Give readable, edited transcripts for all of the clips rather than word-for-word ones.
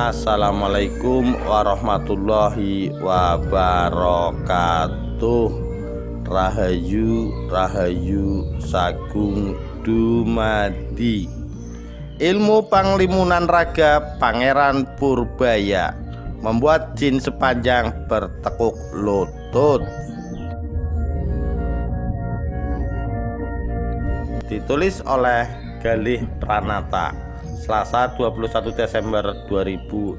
Assalamualaikum warahmatullahi wabarakatuh. Rahayu Rahayu Sagung dumadi. Ilmu panglimunan raga Pangeran Purbaya membuat jin sepanjang bertekuk lutut. Ditulis oleh Galih Pranata, Selasa 21 Desember 2021.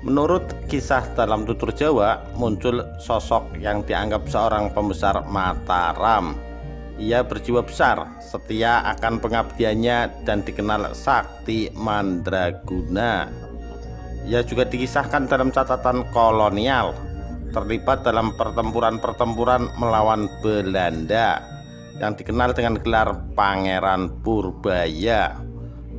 Menurut kisah dalam tutur Jawa, muncul sosok yang dianggap seorang pembesar Mataram. Ia berjiwa besar, setia akan pengabdiannya, dan dikenal sakti mandraguna. Ia juga dikisahkan dalam catatan kolonial, terlibat dalam pertempuran-pertempuran melawan Belanda yang dikenal dengan gelar Pangeran Purbaya.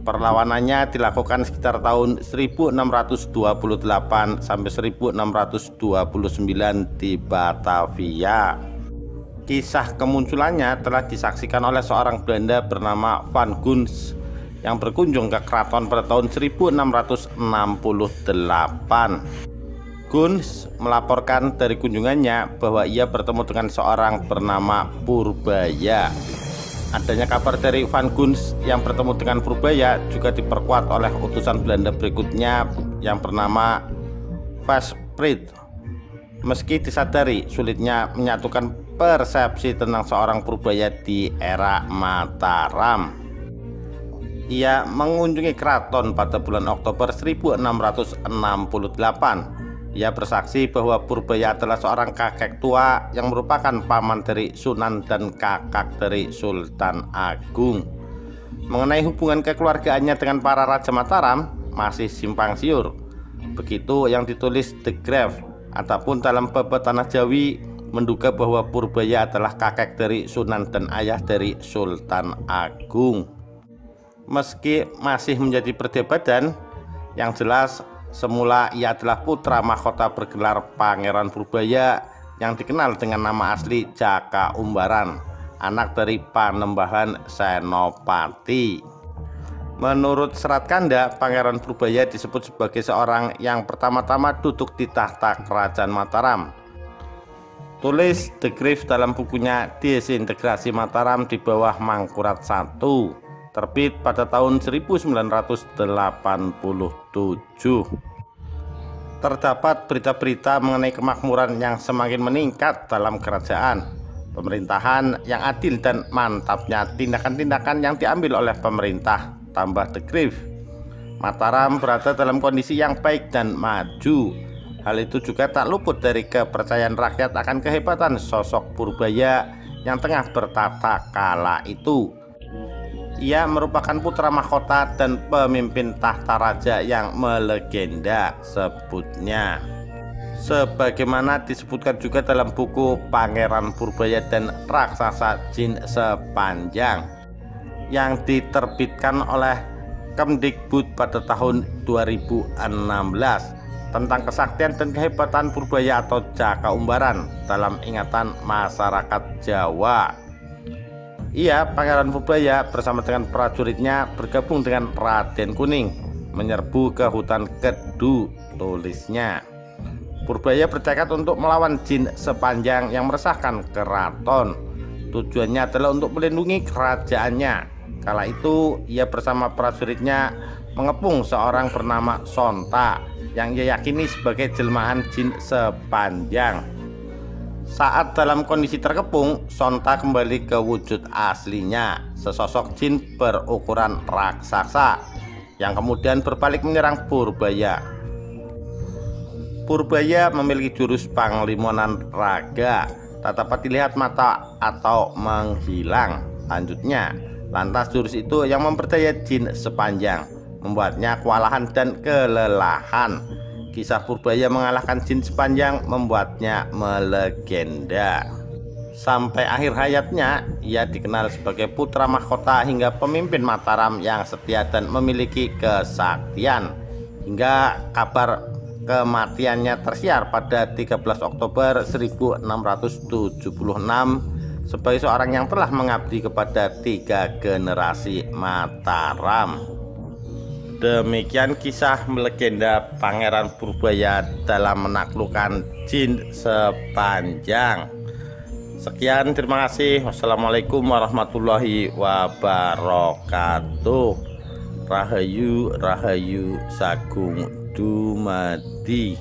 Perlawanannya dilakukan sekitar tahun 1628 sampai 1629 di Batavia. Kisah kemunculannya telah disaksikan oleh seorang Belanda bernama Van Guns yang berkunjung ke keraton pada tahun 1668. Guns melaporkan dari kunjungannya bahwa ia bertemu dengan seorang bernama Purbaya. Adanya kabar dari Van Guns yang bertemu dengan Purbaya juga diperkuat oleh utusan Belanda berikutnya yang bernama Verspreid. Meski disadari sulitnya menyatukan persepsi tentang seorang Purbaya di era Mataram, ia mengunjungi keraton pada bulan Oktober 1668. Ia bersaksi bahwa Purbaya adalah seorang kakek tua yang merupakan paman dari Sunan dan kakak dari Sultan Agung. Mengenai hubungan kekeluargaannya dengan para Raja Mataram masih simpang siur. Begitu yang ditulis The Grave. Adapun dalam Babad Tanah Jawi menduga bahwa Purbaya adalah kakek dari Sunan dan ayah dari Sultan Agung. Meski masih menjadi perdebatan, yang jelas semula ia adalah putra mahkota bergelar Pangeran Purbaya yang dikenal dengan nama asli Jaka Umbaran, anak dari Panembahan Senopati. Menurut Serat Kanda, Pangeran Purbaya disebut sebagai seorang yang pertama-tama duduk di tahta kerajaan Mataram. Tulis The Grave dalam bukunya Desintegrasi Mataram di bawah Mangkurat I, terbit pada tahun 1987. Terdapat berita-berita mengenai kemakmuran yang semakin meningkat dalam kerajaan, pemerintahan yang adil, dan mantapnya tindakan-tindakan yang diambil oleh pemerintah. Tambah The Grave, Mataram berada dalam kondisi yang baik dan maju. Hal itu juga tak luput dari kepercayaan rakyat akan kehebatan sosok Purbaya yang tengah bertata kala itu. Ia merupakan putra mahkota dan pemimpin tahta raja yang melegenda, sebutnya. Sebagaimana disebutkan juga dalam buku Pangeran Purbaya dan Raksasa Jin Sepanjang yang diterbitkan oleh Kemdikbud pada tahun 2016 tentang kesaktian dan kehebatan Purbaya atau Jaka Umbaran dalam ingatan masyarakat Jawa. Ia, Pangeran Purbaya, bersama dengan prajuritnya bergabung dengan Raden Kuning menyerbu ke hutan Kedu, tulisnya. Purbaya bertekad untuk melawan jin sepanjang yang meresahkan keraton. Tujuannya adalah untuk melindungi kerajaannya. Kala itu ia bersama prajuritnya mengepung seorang bernama Sonta yang ia yakini sebagai jelmaan jin sepanjang. Saat dalam kondisi terkepung, Sonta kembali ke wujud aslinya, sesosok jin berukuran raksasa yang kemudian berbalik menyerang Purbaya. Purbaya memiliki jurus panglimunan raga, tak dapat dilihat mata atau menghilang. Lanjutnya, lantas jurus itu yang memperdaya jin sepanjang, membuatnya kewalahan dan kelelahan. Kisah Purbaya mengalahkan jin sepanjang membuatnya melegenda. Sampai akhir hayatnya, ia dikenal sebagai putra mahkota hingga pemimpin Mataram yang setia dan memiliki kesaktian. Hingga kabar kematiannya tersiar pada 13 Oktober 1676 sebagai seorang yang telah mengabdi kepada 3 generasi Mataram. Demikian kisah legenda Pangeran Purbaya dalam menaklukkan jin sepanjang. Sekian, terima kasih. Wassalamualaikum warahmatullahi wabarakatuh. Rahayu Rahayu Sagung Dumadi.